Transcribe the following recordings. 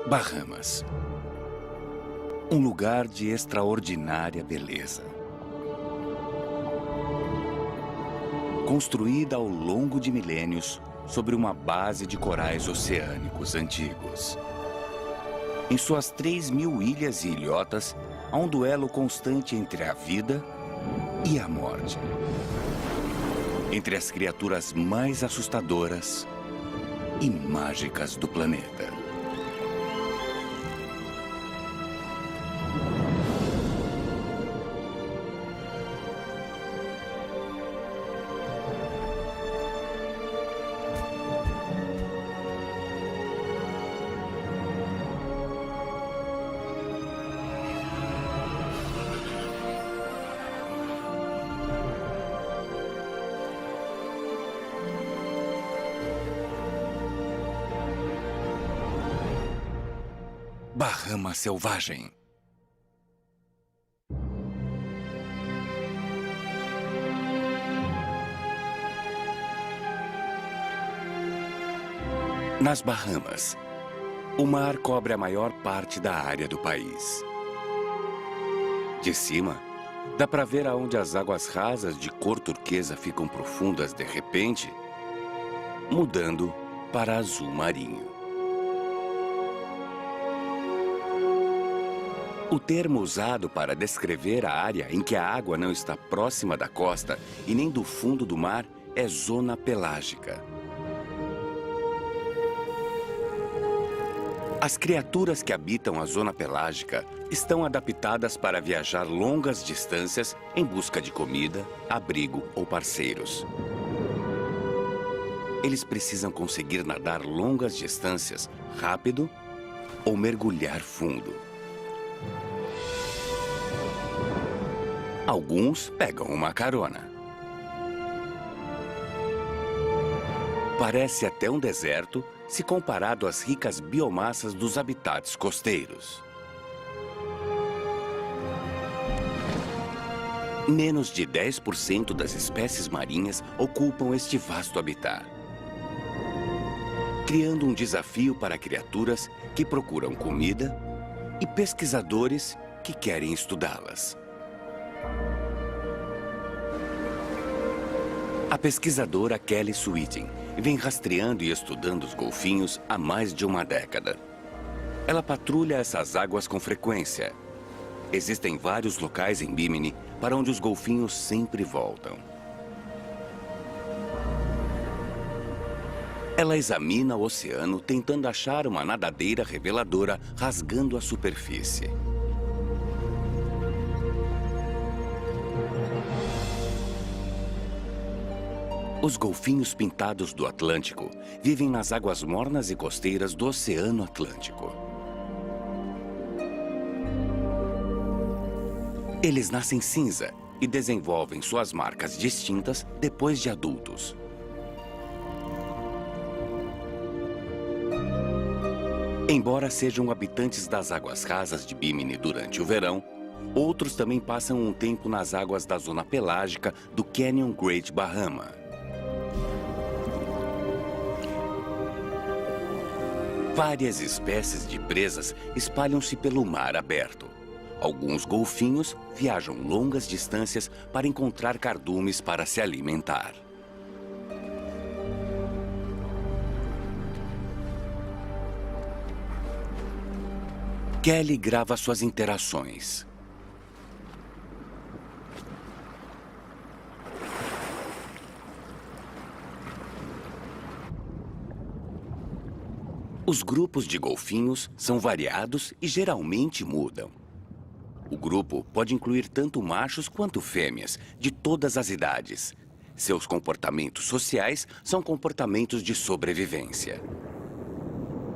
Bahamas. Um lugar de extraordinária beleza. Construída ao longo de milênios sobre uma base de corais oceânicos antigos. Em suas 3.000 ilhas e ilhotas, há um duelo constante entre a vida e a morte. Entre as criaturas mais assustadoras e mágicas do planeta. Bahama Selvagem. Nas Bahamas, o mar cobre a maior parte da área do país. De cima, dá para ver aonde as águas rasas de cor turquesa ficam profundas de repente, mudando para azul marinho. O termo usado para descrever a área em que a água não está próxima da costa e nem do fundo do mar é zona pelágica. As criaturas que habitam a zona pelágica estão adaptadas para viajar longas distâncias em busca de comida, abrigo ou parceiros. Eles precisam conseguir nadar longas distâncias rápido ou mergulhar fundo. Alguns pegam uma carona. Parece até um deserto se comparado às ricas biomassas dos habitats costeiros. Menos de 10% das espécies marinhas ocupam este vasto habitat, criando um desafio para criaturas que procuram comida e pesquisadores que querem estudá-las. A pesquisadora Kelly Sweeting vem rastreando e estudando os golfinhos há mais de uma década. Ela patrulha essas águas com frequência. Existem vários locais em Bimini para onde os golfinhos sempre voltam. Ela examina o oceano tentando achar uma nadadeira reveladora rasgando a superfície. Os golfinhos pintados do Atlântico vivem nas águas mornas e costeiras do Oceano Atlântico. Eles nascem cinza e desenvolvem suas marcas distintas depois de adultos. Embora sejam habitantes das águas rasas de Bimini durante o verão, outros também passam um tempo nas águas da zona pelágica do Canyon Great Bahama. Várias espécies de presas espalham-se pelo mar aberto. Alguns golfinhos viajam longas distâncias para encontrar cardumes para se alimentar. Kelly grava suas interações. Os grupos de golfinhos são variados e geralmente mudam. O grupo pode incluir tanto machos quanto fêmeas, de todas as idades. Seus comportamentos sociais são comportamentos de sobrevivência.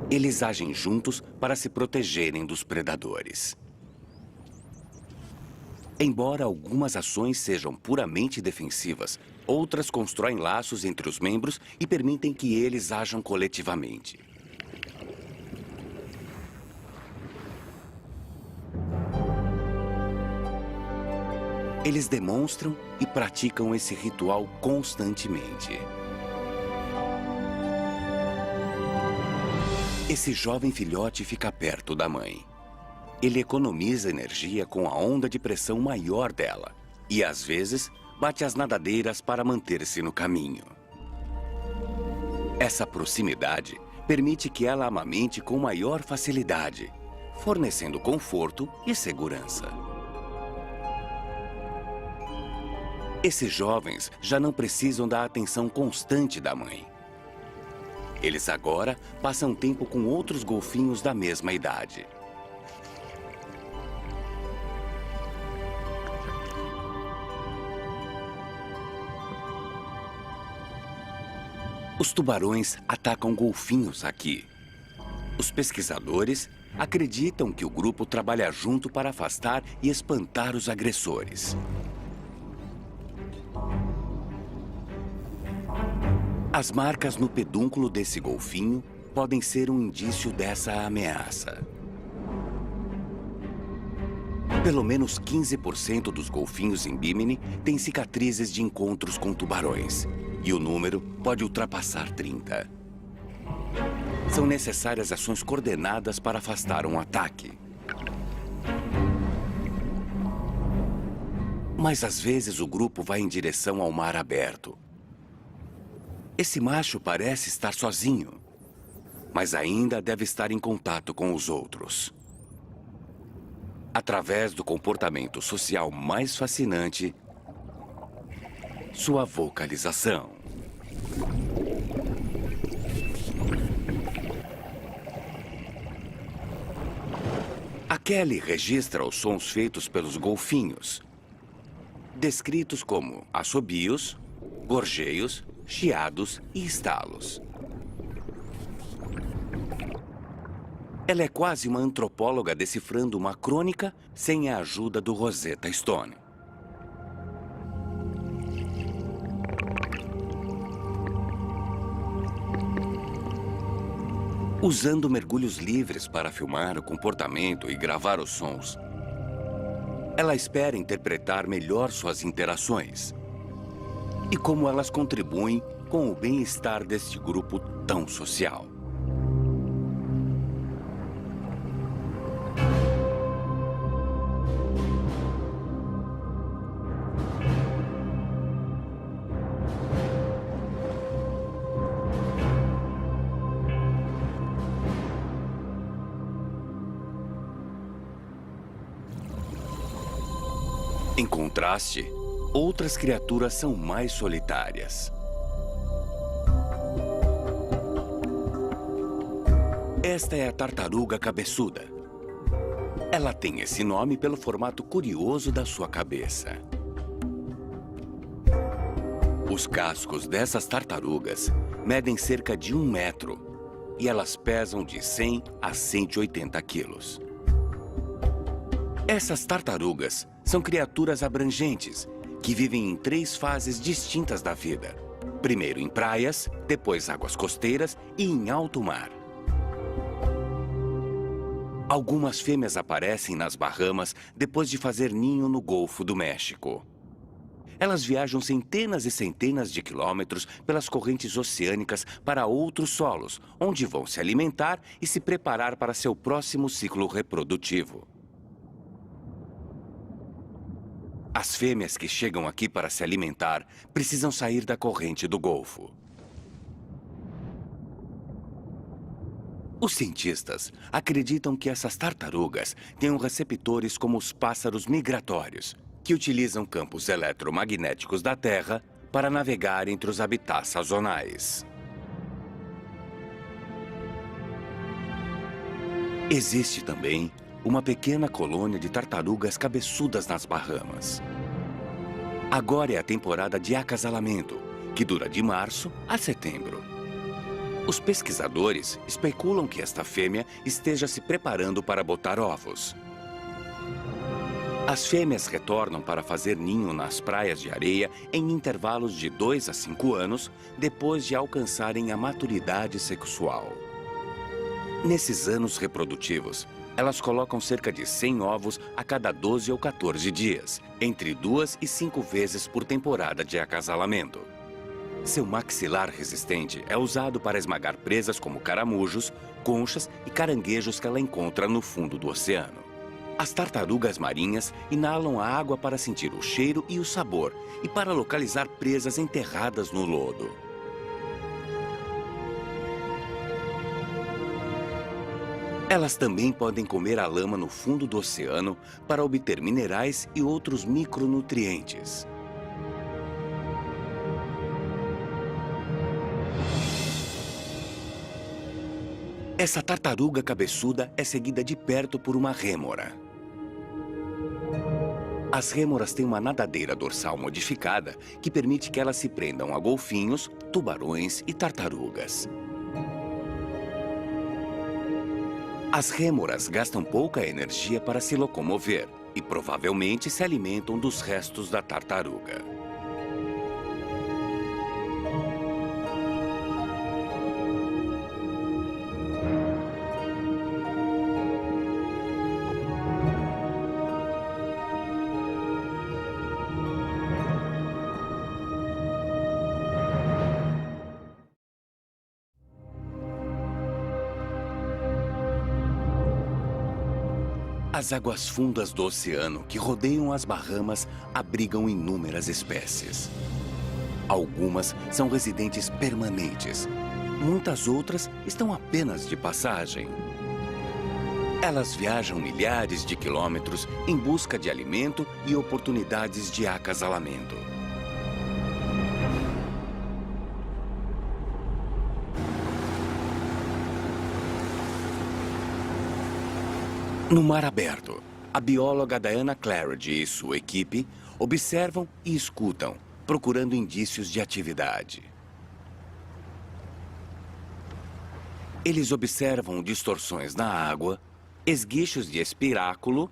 Eles agem juntos para se protegerem dos predadores. Embora algumas ações sejam puramente defensivas, outras constroem laços entre os membros e permitem que eles ajam coletivamente. Eles demonstram e praticam esse ritual constantemente. Esse jovem filhote fica perto da mãe. Ele economiza energia com a onda de pressão maior dela e, às vezes, bate as nadadeiras para manter-se no caminho. Essa proximidade permite que ela amamente com maior facilidade, fornecendo conforto e segurança. Esses jovens já não precisam da atenção constante da mãe. Eles agora passam tempo com outros golfinhos da mesma idade. Os tubarões atacam golfinhos aqui. Os pesquisadores acreditam que o grupo trabalha junto para afastar e espantar os agressores. As marcas no pedúnculo desse golfinho podem ser um indício dessa ameaça. Pelo menos 15% dos golfinhos em Bimini têm cicatrizes de encontros com tubarões. E o número pode ultrapassar 30. São necessárias ações coordenadas para afastar um ataque. Mas às vezes o grupo vai em direção ao mar aberto. Esse macho parece estar sozinho, mas ainda deve estar em contato com os outros. Através do comportamento social mais fascinante, sua vocalização. A Kelly registra os sons feitos pelos golfinhos, descritos como assobios, gorjeios, chiados e estalos. Ela é quase uma antropóloga decifrando uma crônica sem a ajuda do Rosetta Stone. Usando mergulhos livres para filmar o comportamento e gravar os sons, ela espera interpretar melhor suas interações e como elas contribuem com o bem-estar deste grupo tão social. Em contraste, outras criaturas são mais solitárias. Esta é a tartaruga cabeçuda. Ela tem esse nome pelo formato curioso da sua cabeça. Os cascos dessas tartarugas medem cerca de 1 metro e elas pesam de 100 a 180 quilos. Essas tartarugas são criaturas abrangentes que vivem em 3 fases distintas da vida. Primeiro em praias, depois águas costeiras e em alto mar. Algumas fêmeas aparecem nas Bahamas depois de fazer ninho no Golfo do México. Elas viajam centenas e centenas de quilômetros pelas correntes oceânicas para outros solos, onde vão se alimentar e se preparar para seu próximo ciclo reprodutivo. As fêmeas que chegam aqui para se alimentar precisam sair da corrente do Golfo. Os cientistas acreditam que essas tartarugas tenham receptores como os pássaros migratórios, que utilizam campos eletromagnéticos da Terra para navegar entre os habitats sazonais. Existe também uma pequena colônia de tartarugas cabeçudas nas Bahamas. Agora é a temporada de acasalamento, que dura de março a setembro. Os pesquisadores especulam que esta fêmea esteja se preparando para botar ovos. As fêmeas retornam para fazer ninho nas praias de areia em intervalos de 2 a 5 anos, depois de alcançarem a maturidade sexual. Nesses anos reprodutivos, elas colocam cerca de 100 ovos a cada 12 ou 14 dias, entre 2 e 5 vezes por temporada de acasalamento. Seu maxilar resistente é usado para esmagar presas como caramujos, conchas e caranguejos que ela encontra no fundo do oceano. As tartarugas marinhas inalam a água para sentir o cheiro e o sabor e para localizar presas enterradas no lodo. Elas também podem comer a lama no fundo do oceano para obter minerais e outros micronutrientes. Essa tartaruga cabeçuda é seguida de perto por uma rêmora. As rêmoras têm uma nadadeira dorsal modificada que permite que elas se prendam a golfinhos, tubarões e tartarugas. As rêmoras gastam pouca energia para se locomover e provavelmente se alimentam dos restos da tartaruga. As águas fundas do oceano que rodeiam as Bahamas abrigam inúmeras espécies. Algumas são residentes permanentes. Muitas outras estão apenas de passagem. Elas viajam milhares de quilômetros em busca de alimento e oportunidades de acasalamento. No mar aberto, a bióloga Diana Claridge e sua equipe observam e escutam, procurando indícios de atividade. Eles observam distorções na água, esguichos de espiráculo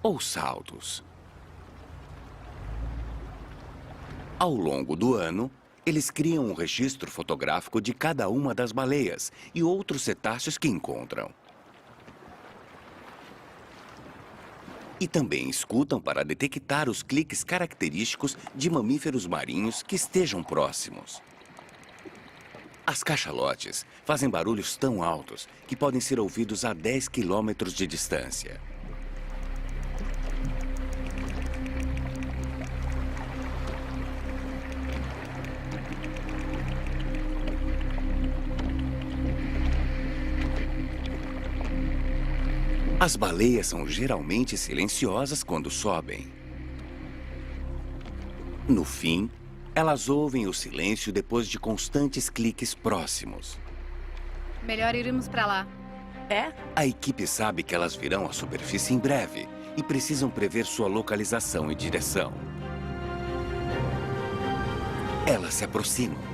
ou saltos. Ao longo do ano, eles criam um registro fotográfico de cada uma das baleias e outros cetáceos que encontram. E também escutam para detectar os cliques característicos de mamíferos marinhos que estejam próximos. As cachalotes fazem barulhos tão altos que podem ser ouvidos a 10 quilômetros de distância. As baleias são geralmente silenciosas quando sobem. No fim, elas ouvem o silêncio depois de constantes cliques próximos. Melhor irmos pra lá. É? A equipe sabe que elas virão à superfície em breve e precisam prever sua localização e direção. Elas se aproximam.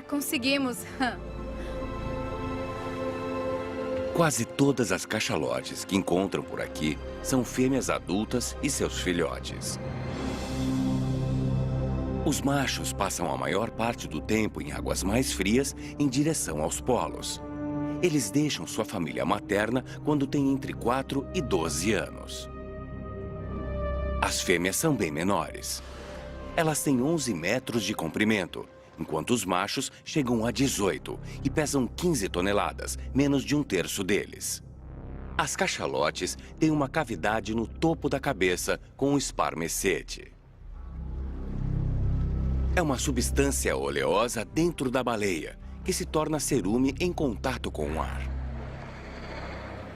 Conseguimos. Quase todas as cachalotes que encontram por aqui são fêmeas adultas e seus filhotes. Os machos passam a maior parte do tempo em águas mais frias em direção aos polos. Eles deixam sua família materna quando têm entre 4 e 12 anos. As fêmeas são bem menores. Elas têm 11 metros de comprimento, enquanto os machos chegam a 18 e pesam 15 toneladas, menos de um terço deles. As cachalotes têm uma cavidade no topo da cabeça com um esparmecete. É uma substância oleosa dentro da baleia, que se torna cerume em contato com o ar.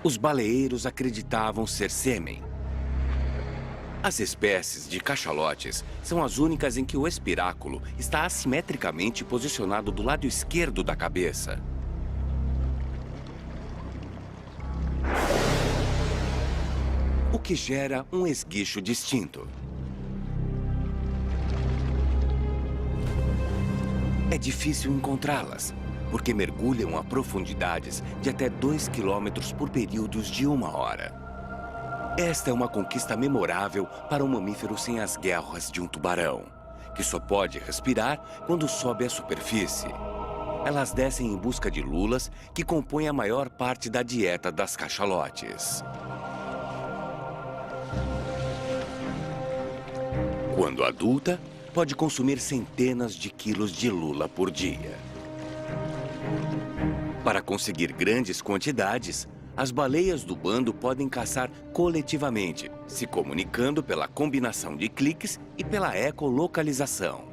Os baleeiros acreditavam ser sêmen. As espécies de cachalotes são as únicas em que o espiráculo está assimetricamente posicionado do lado esquerdo da cabeça. O que gera um esguicho distinto. É difícil encontrá-las, porque mergulham a profundidades de até 2 quilômetros por períodos de 1 hora. Esta é uma conquista memorável para um mamífero sem as guerras de um tubarão, que só pode respirar quando sobe à superfície. Elas descem em busca de lulas, que compõem a maior parte da dieta das cachalotes. Quando adulta, pode consumir centenas de quilos de lula por dia. Para conseguir grandes quantidades, as baleias do bando podem caçar coletivamente, se comunicando pela combinação de cliques e pela ecolocalização.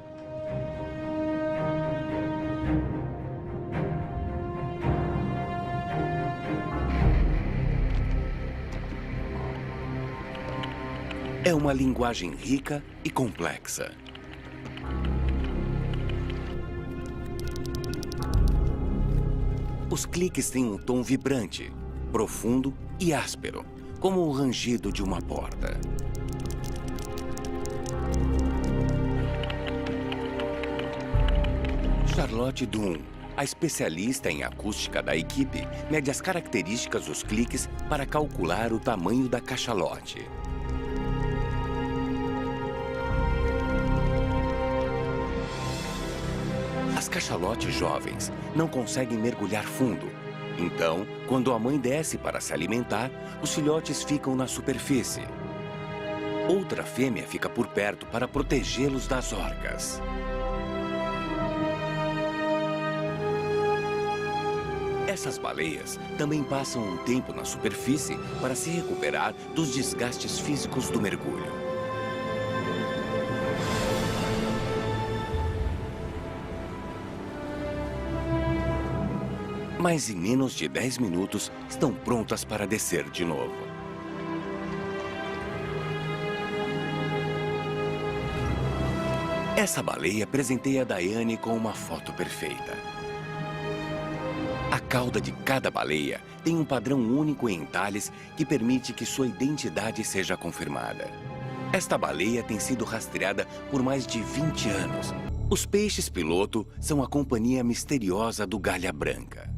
É uma linguagem rica e complexa. Os cliques têm um tom vibrante, profundo e áspero, como o rangido de uma porta. Charlotte Dunn, a especialista em acústica da equipe, mede as características dos cliques para calcular o tamanho da cachalote. As cachalotes jovens não conseguem mergulhar fundo. Então, quando a mãe desce para se alimentar, os filhotes ficam na superfície. Outra fêmea fica por perto para protegê-los das orcas. Essas baleias também passam um tempo na superfície para se recuperar dos desgastes físicos do mergulho. Mas em menos de 10 minutos estão prontas para descer de novo. Essa baleia presenteia Diane com uma foto perfeita. A cauda de cada baleia tem um padrão único em entalhes que permite que sua identidade seja confirmada. Esta baleia tem sido rastreada por mais de 20 anos. Os peixes-piloto são a companhia misteriosa do galha branca.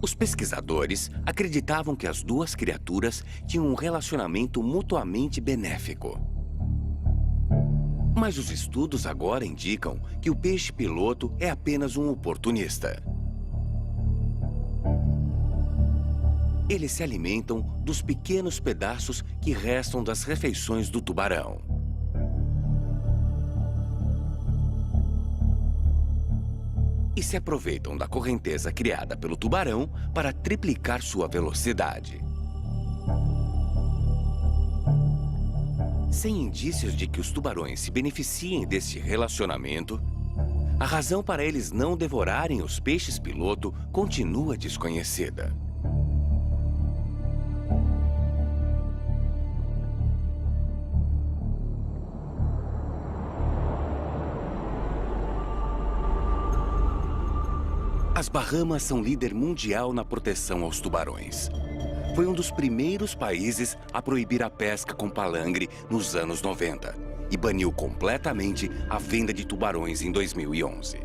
Os pesquisadores acreditavam que as duas criaturas tinham um relacionamento mutuamente benéfico. Mas os estudos agora indicam que o peixe-piloto é apenas um oportunista. Eles se alimentam dos pequenos pedaços que restam das refeições do tubarão. E se aproveitam da correnteza criada pelo tubarão para triplicar sua velocidade. Sem indícios de que os tubarões se beneficiem deste relacionamento, a razão para eles não devorarem os peixes-piloto continua desconhecida. As Bahamas são líder mundial na proteção aos tubarões. Foi um dos primeiros países a proibir a pesca com palangre nos anos 90 e baniu completamente a venda de tubarões em 2011.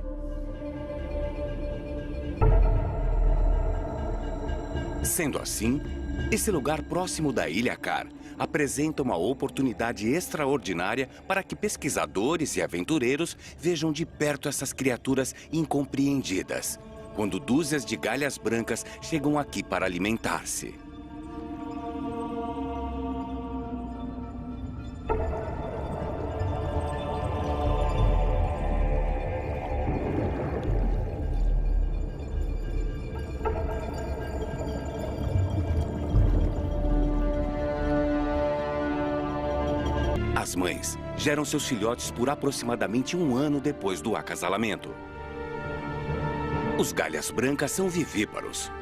Sendo assim, esse lugar próximo da Ilha Car apresenta uma oportunidade extraordinária para que pesquisadores e aventureiros vejam de perto essas criaturas incompreendidas, quando dúzias de galhas brancas chegam aqui para alimentar-se. As mães geram seus filhotes por aproximadamente 1 ano depois do acasalamento. Os galhas brancas são vivíparos,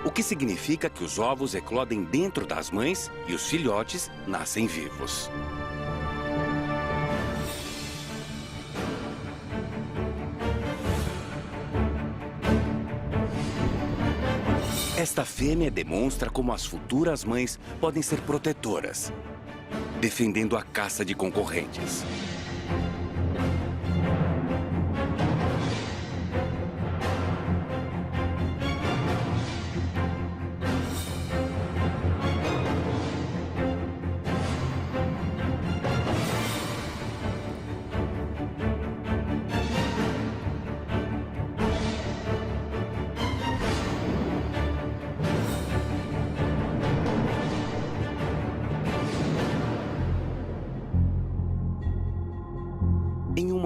o que significa que os ovos eclodem dentro das mães e os filhotes nascem vivos. Esta fêmea demonstra como as futuras mães podem ser protetoras, defendendo a caça de concorrentes.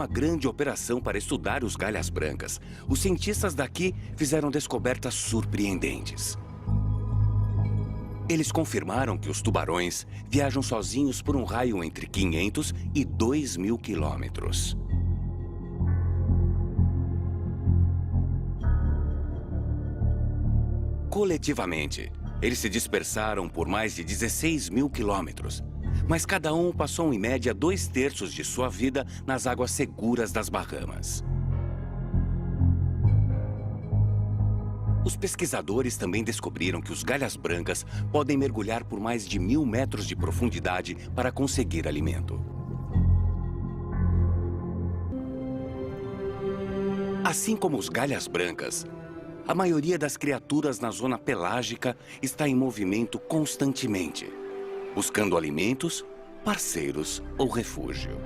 uma grande operação para estudar os galhas brancas, os cientistas daqui fizeram descobertas surpreendentes. Eles confirmaram que os tubarões viajam sozinhos por um raio entre 500 e 2.000 quilômetros. Coletivamente, eles se dispersaram por mais de 16.000 quilômetros, mas cada um passou em média 2/3 de sua vida nas águas seguras das Bahamas. Os pesquisadores também descobriram que os galhas brancas podem mergulhar por mais de 1.000 metros de profundidade para conseguir alimento. Assim como os galhas brancas, a maioria das criaturas na zona pelágica está em movimento constantemente, buscando alimentos, parceiros ou refúgio.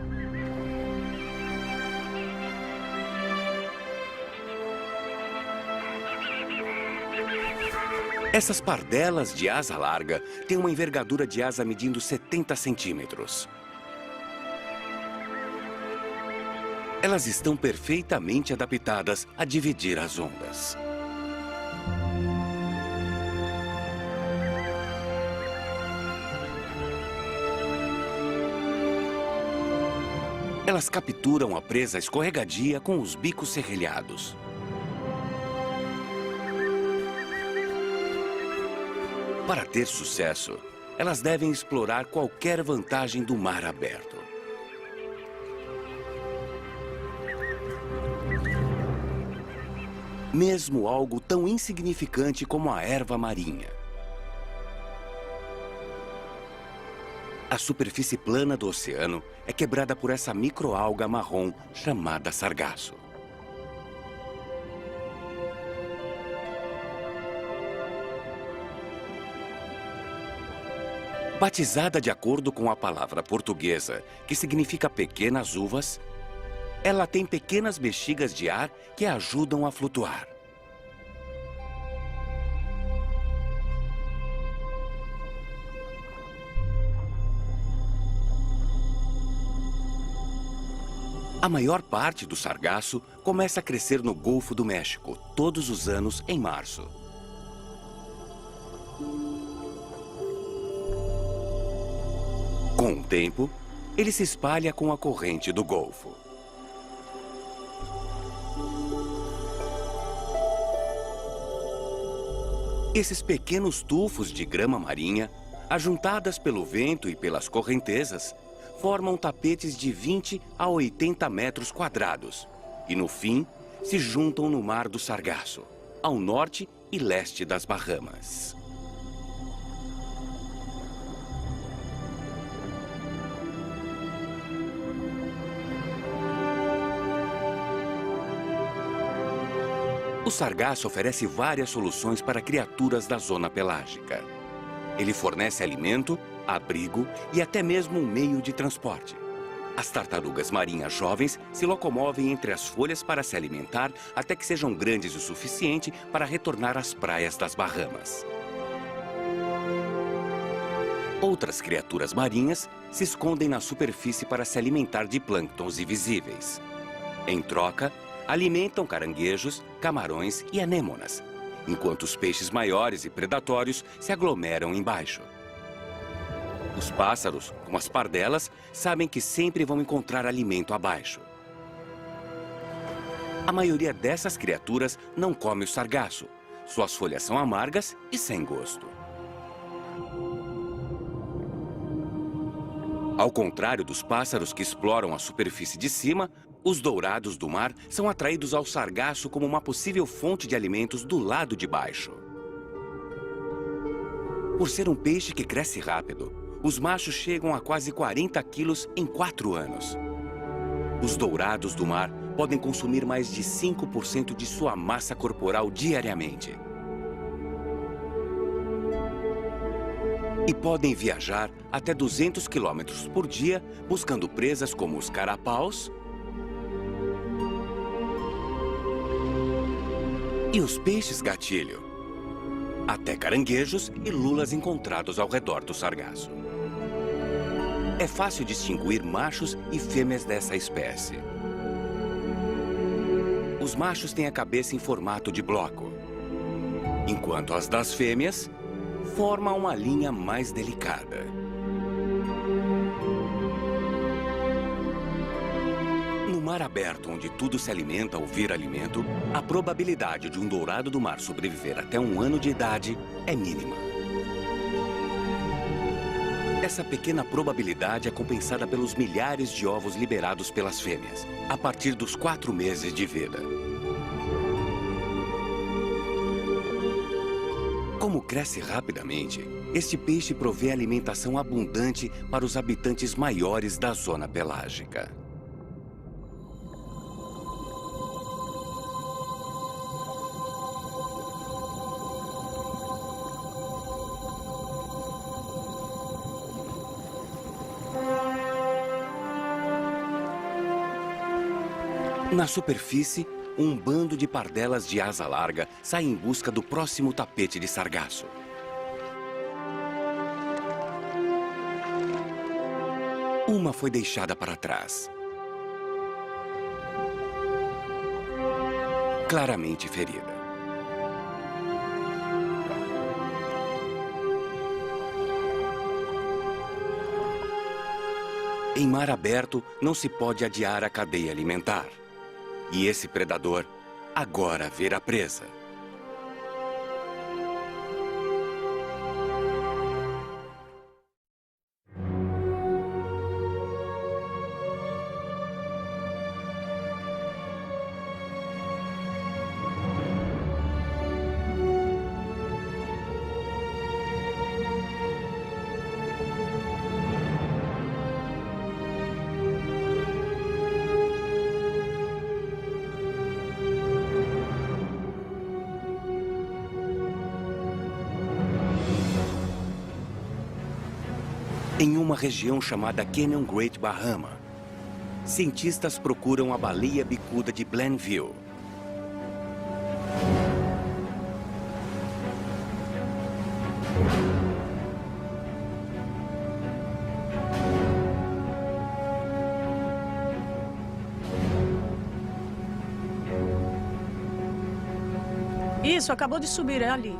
Essas pardelas de asa larga têm uma envergadura de asa medindo 70 centímetros. Elas estão perfeitamente adaptadas a dividir as ondas. Elas capturam a presa escorregadia com os bicos serrilhados. Para ter sucesso, elas devem explorar qualquer vantagem do mar aberto. Mesmo algo tão insignificante como a erva marinha. A superfície plana do oceano é quebrada por essa microalga marrom chamada sargaço. Batizada de acordo com a palavra portuguesa, que significa pequenas uvas, ela tem pequenas bexigas de ar que a ajudam a flutuar. A maior parte do sargaço começa a crescer no Golfo do México, todos os anos em março. Com o tempo, ele se espalha com a corrente do Golfo. Esses pequenos tufos de grama marinha, ajuntadas pelo vento e pelas correntezas, formam tapetes de 20 a 80 metros quadrados e, no fim, se juntam no Mar do Sargaço, ao norte e leste das Bahamas. O sargaço oferece várias soluções para criaturas da zona pelágica. Ele fornece alimento, abrigo e até mesmo um meio de transporte. As tartarugas marinhas jovens se locomovem entre as folhas para se alimentar até que sejam grandes o suficiente para retornar às praias das Bahamas. Outras criaturas marinhas se escondem na superfície para se alimentar de plânctons invisíveis. Em troca, alimentam caranguejos, camarões e anêmonas, enquanto os peixes maiores e predatórios se aglomeram embaixo. Os pássaros, como as pardelas, sabem que sempre vão encontrar alimento abaixo. A maioria dessas criaturas não come o sargaço. Suas folhas são amargas e sem gosto. Ao contrário dos pássaros que exploram a superfície de cima, os dourados do mar são atraídos ao sargaço como uma possível fonte de alimentos do lado de baixo. Por ser um peixe que cresce rápido, os machos chegam a quase 40 quilos em 4 anos. Os dourados do mar podem consumir mais de 5% de sua massa corporal diariamente. E podem viajar até 200 quilômetros por dia, buscando presas como os carapaus e os peixes gatilho, até caranguejos e lulas encontrados ao redor do sargaço. É fácil distinguir machos e fêmeas dessa espécie. os machos têm a cabeça em formato de bloco, enquanto as das fêmeas formam uma linha mais delicada. No mar aberto, onde tudo se alimenta ou vira alimento, a probabilidade de um dourado do mar sobreviver até 1 ano de idade é mínima. Essa pequena probabilidade é compensada pelos milhares de ovos liberados pelas fêmeas, a partir dos 4 meses de vida. Como cresce rapidamente, este peixe provê alimentação abundante para os habitantes maiores da zona pelágica. Na superfície, um bando de pardelas de asa larga sai em busca do próximo tapete de sargaço. Uma foi deixada para trás, claramente ferida. Em mar aberto, não se pode adiar a cadeia alimentar. E esse predador agora vira presa. Em uma região chamada Canyon Great Bahama, cientistas procuram a baleia bicuda de Blainville. Isso, acabou de subir, é ali.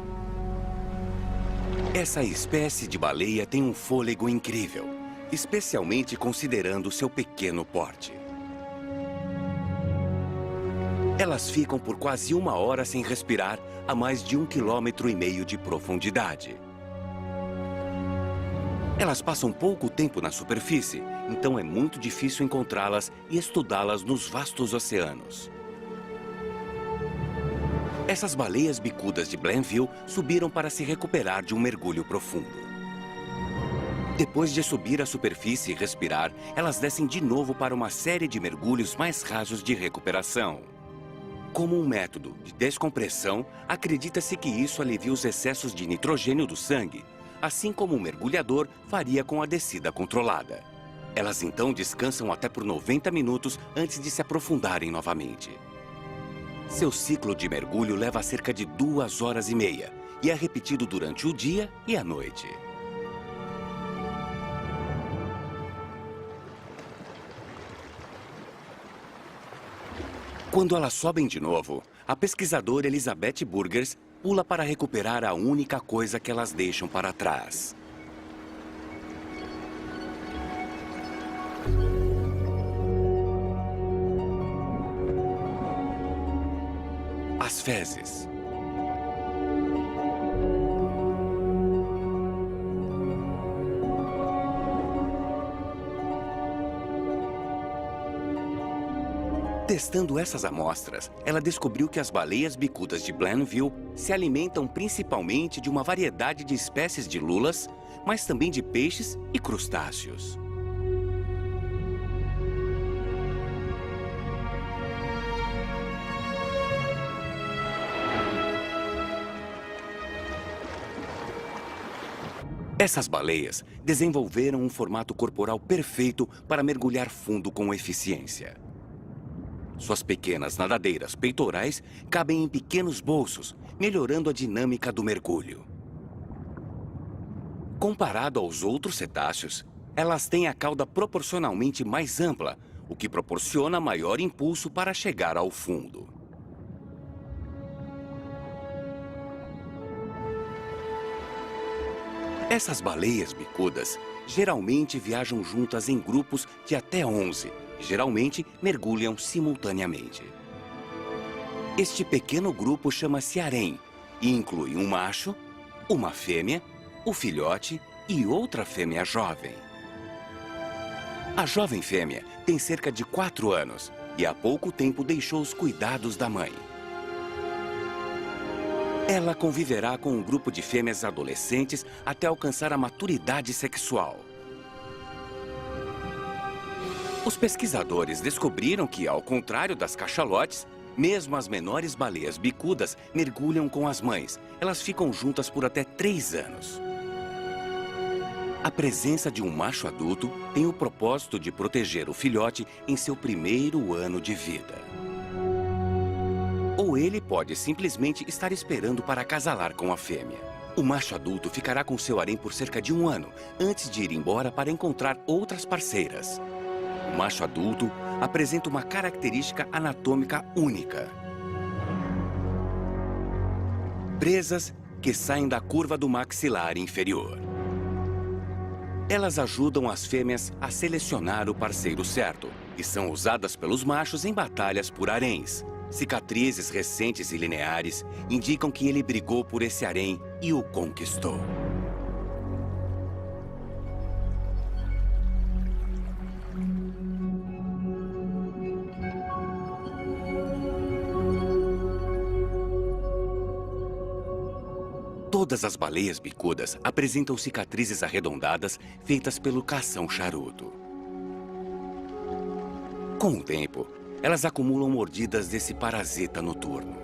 Essa espécie de baleia tem um fôlego incrível, especialmente considerando seu pequeno porte. Elas ficam por quase 1 hora sem respirar a mais de 1,5 km de profundidade. Elas passam pouco tempo na superfície, então é muito difícil encontrá-las e estudá-las nos vastos oceanos. Essas baleias bicudas de Blainville subiram para se recuperar de um mergulho profundo. Depois de subir à superfície e respirar, elas descem de novo para uma série de mergulhos mais rasos de recuperação. Como um método de descompressão, acredita-se que isso alivia os excessos de nitrogênio do sangue, assim como um mergulhador faria com a descida controlada. Elas então descansam até por 90 minutos antes de se aprofundarem novamente. Seu ciclo de mergulho leva cerca de 2 horas e meia e é repetido durante o dia e a noite. Quando elas sobem de novo, a pesquisadora Elizabeth Burgers pula para recuperar a única coisa que elas deixam para trás. As fezes. Testando essas amostras, ela descobriu que as baleias bicudas de Blainville se alimentam principalmente de uma variedade de espécies de lulas, mas também de peixes e crustáceos. Essas baleias desenvolveram um formato corporal perfeito para mergulhar fundo com eficiência. Suas pequenas nadadeiras peitorais cabem em pequenos bolsos, melhorando a dinâmica do mergulho. Comparado aos outros cetáceos, elas têm a cauda proporcionalmente mais ampla, o que proporciona maior impulso para chegar ao fundo. Essas baleias bicudas geralmente viajam juntas em grupos de até 11 e geralmente mergulham simultaneamente. Este pequeno grupo chama-se harém e inclui um macho, uma fêmea, o filhote e outra fêmea jovem. A jovem fêmea tem cerca de 4 anos e há pouco tempo deixou os cuidados da mãe. Ela conviverá com um grupo de fêmeas adolescentes até alcançar a maturidade sexual. Os pesquisadores descobriram que, ao contrário das cachalotes, mesmo as menores baleias bicudas mergulham com as mães. Elas ficam juntas por até 3 anos. A presença de um macho adulto tem o propósito de proteger o filhote em seu primeiro ano de vida. Ou ele pode simplesmente estar esperando para acasalar com a fêmea. O macho adulto ficará com seu harém por cerca de 1 ano, antes de ir embora para encontrar outras parceiras. O macho adulto apresenta uma característica anatômica única. Presas que saem da curva do maxilar inferior. Elas ajudam as fêmeas a selecionar o parceiro certo e são usadas pelos machos em batalhas por haréns. Cicatrizes recentes e lineares indicam que ele brigou por esse harém e o conquistou. Todas as baleias bicudas apresentam cicatrizes arredondadas feitas pelo cação charuto. Com o tempo, elas acumulam mordidas desse parasita noturno.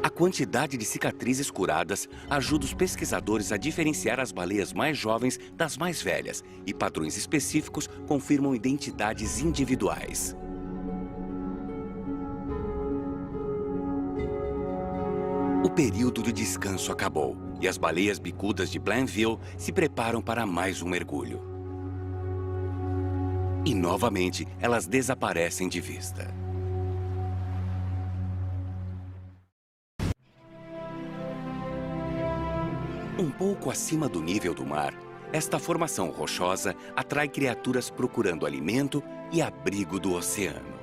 A quantidade de cicatrizes curadas ajuda os pesquisadores a diferenciar as baleias mais jovens das mais velhas, e padrões específicos confirmam identidades individuais. O período de descanso acabou e as baleias bicudas de Blainville se preparam para mais um mergulho. E novamente, elas desaparecem de vista. Um pouco acima do nível do mar, esta formação rochosa atrai criaturas procurando alimento e abrigo do oceano.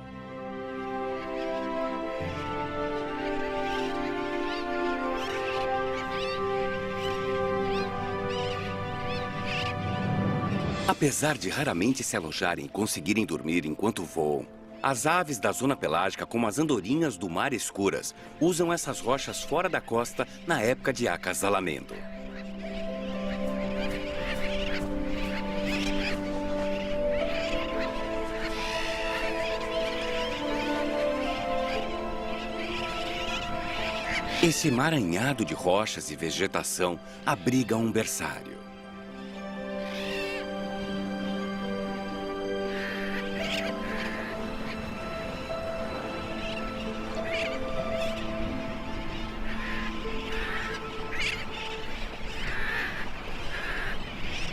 Apesar de raramente se alojarem e conseguirem dormir enquanto voam, as aves da zona pelágica, como as andorinhas do mar escuras, usam essas rochas fora da costa na época de acasalamento. Esse emaranhado de rochas e vegetação abriga um berçário.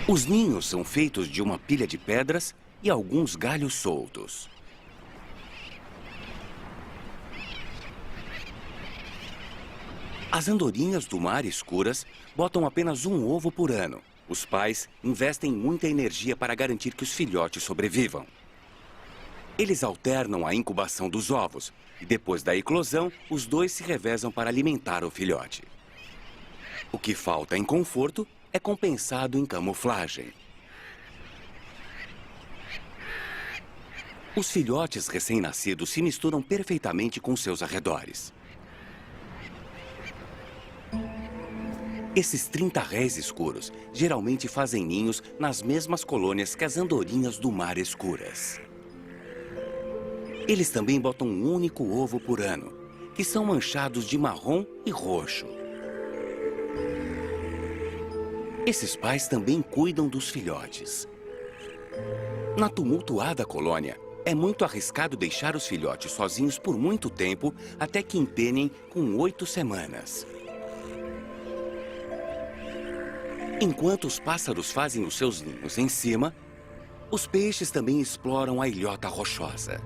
Os ninhos são feitos de uma pilha de pedras e alguns galhos soltos. As andorinhas do mar escuras botam apenas um ovo por ano. Os pais investem muita energia para garantir que os filhotes sobrevivam. Eles alternam a incubação dos ovos e depois da eclosão, os dois se revezam para alimentar o filhote. O que falta em conforto é compensado em camuflagem. Os filhotes recém-nascidos se misturam perfeitamente com seus arredores. Esses 30 réis escuros geralmente fazem ninhos nas mesmas colônias que as andorinhas do mar escuras. Eles também botam um único ovo por ano, que são manchados de marrom e roxo. Esses pais também cuidam dos filhotes. Na tumultuada colônia, é muito arriscado deixar os filhotes sozinhos por muito tempo até que empenem com 8 semanas. Enquanto os pássaros fazem os seus ninhos em cima, os peixes também exploram a ilhota rochosa.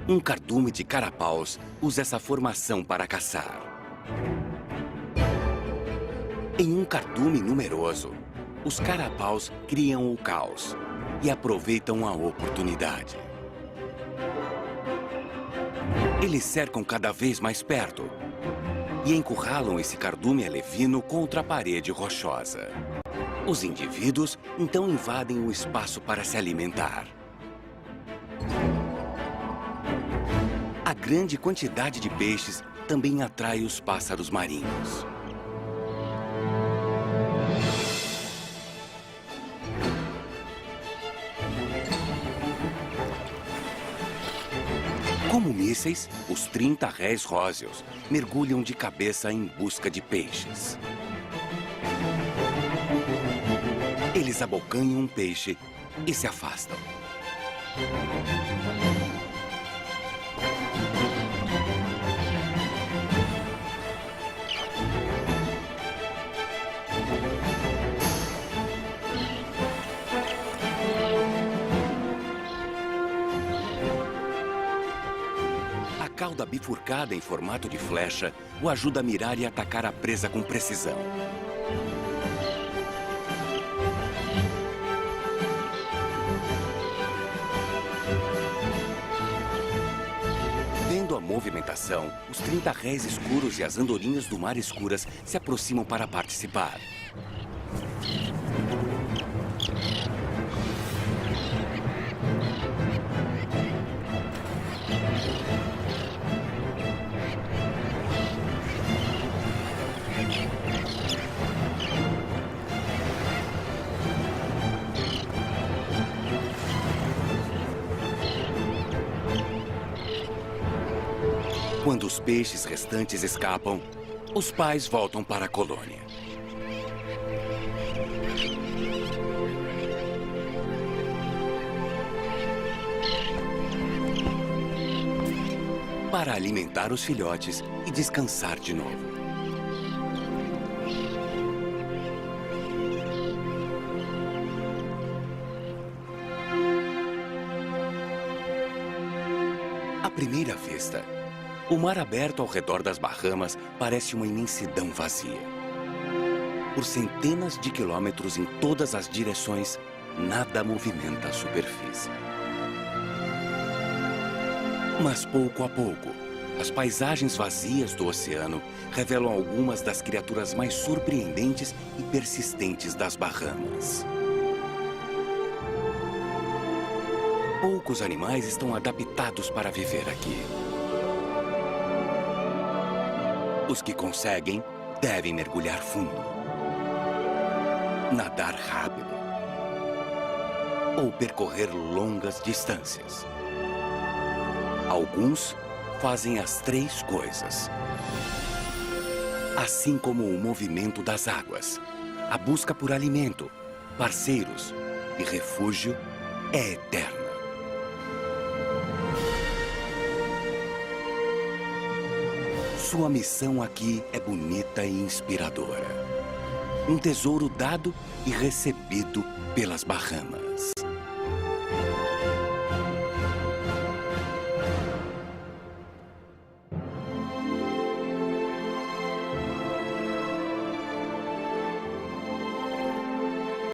Um cardume de carapaus usa essa formação para caçar. Em um cardume numeroso, os carapaus criam o caos e aproveitam a oportunidade. Eles cercam cada vez mais perto e encurralam esse cardume alevino contra a parede rochosa. Os indivíduos então invadem o espaço para se alimentar. A grande quantidade de peixes também atrai os pássaros marinhos. Como mísseis, os 30 réis róseos mergulham de cabeça em busca de peixes. Eles abocanham um peixe e se afastam. A cauda bifurcada em formato de flecha o ajuda a mirar e atacar a presa com precisão. Vendo a movimentação, os 30 réis escuros e as andorinhas do mar escuras se aproximam para participar. Quando os peixes restantes escapam, os pais voltam para a colônia. Para alimentar os filhotes e descansar de novo. À primeira vista, o mar aberto ao redor das Bahamas parece uma imensidão vazia. Por centenas de quilômetros em todas as direções, nada movimenta a superfície. Mas pouco a pouco, as paisagens vazias do oceano revelam algumas das criaturas mais surpreendentes e persistentes das Bahamas. Poucos animais estão adaptados para viver aqui. Os que conseguem devem mergulhar fundo, nadar rápido ou percorrer longas distâncias. Alguns fazem as três coisas. Assim como o movimento das águas, a busca por alimento, parceiros e refúgio é eterna. Sua missão aqui é bonita e inspiradora. Um tesouro dado e recebido pelas Bahamas.